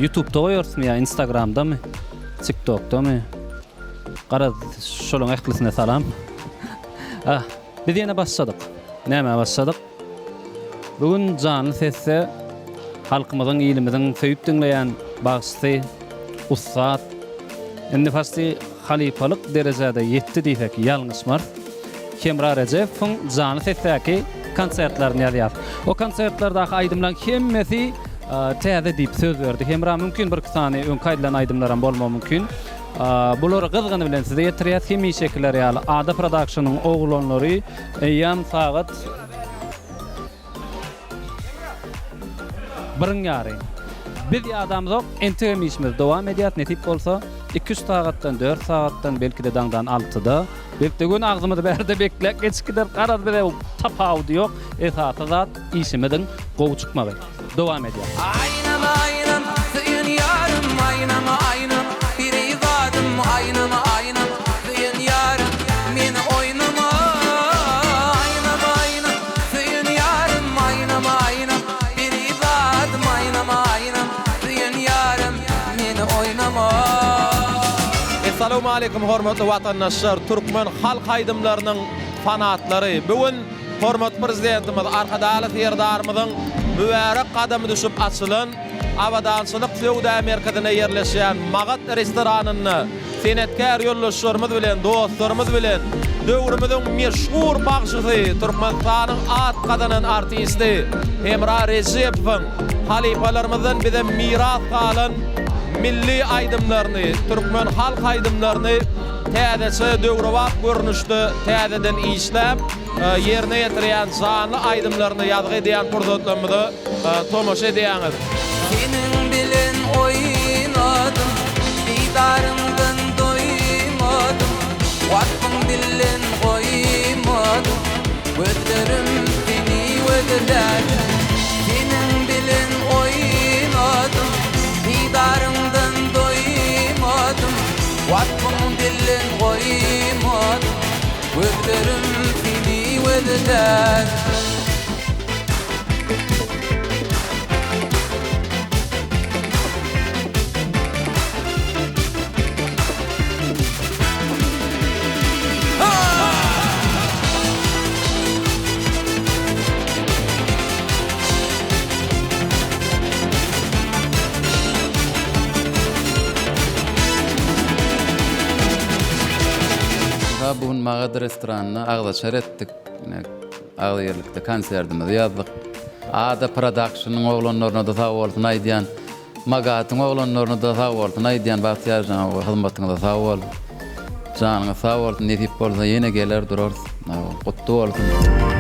YouTube'da koyuyorsun ya, Instagram'da mı? TikTok'ta mı? Qara şolun ählisine salam. Biz ýene başladyk. Näme başladyk? Bugün canly sesse halkymyzyň, ýylymyzyň söýüp dinleýän bagysy, ustad, indi fasy halifalyk derejede ýetdi diýsek ýalňysmar. Kemra Rejepowyň canly sessäki konsertlerini ýazýar. O konsertlerdaky aýdymlaryň hemmesi täze diýip söz berdi. Hemra mümkin bir sany öňkaýdylan aýdymlaram bolma mümkin. Bular gyzgyny bilen size ýetirýär hemi şekiller ýaly. Ada Production'yň oglanlary ýam sagat 1:00. Biz ýadam zok, entemişimiz dowam edýär. Netip bolsa 2 sagatdan 4 sagatdan belki de daňdan 6-da. Belki gün agzymyzy berde beklek geçkiler garaz bile tapaw diýok. Esasy zat işimiziň gowy çykmagy. Dowam edýär. Aynama aynam, süýün ýarym, aynama aynam, bir ýygadım, aynama aynam, süýün ýarym, meni oynama. Aynama aynam, süýün ýarym, aynama aynam, bir ýygadım, aynama aynam, süýün ýarym, meni oynama. Assalamu alaykum hormatly watandaşlar, Türkmen halk aýdymlarynyň fanatlary. Bugün hormat prezidentimiz arkadaşlar ýerdarymyzyň mübarek kadamy düşüp açylan Awadançylyk Söwda merkezine ýerleşýän Magat restoranyny senetkär ýollaşlarymyz bilen, dostlarymyz bilen döwrümizin meşhur bagşysy, Türkmenistanyň at kadanan artisti Emra Rejepowyň halifalarymyzdan bize miras kalan milli aýdymlaryny, Türkmen halk aýdymlaryny täze döwrewap görnüşde täzeden işläp yerine ýetirýän zanly aýdymlaryny ýazgy edýän purzatlarymyzy tomaşa edýäňiz. Senin bilen oynadım, didarımdan doymadım, vakfın bilen koymadım, gözlerim seni ödüler. Senin bilen oynadım, didarımdan doymadım, vakfın bilen koymadım, gözlerim seni ödüler. Bugün Magat restoranyna agzaçar etdik. Agza ýerlikde konsertimizi ýazdyk. Ada Production'yň oglanlaryna da sag bolsun aýdýan, Magatyň oglanlaryna da sag bolsun aýdýan bagtýarjana hyzmatyňyza sag bol. Janyňyza sag bolsun, netip bolsa ýene geler durar. Gutly bolsun.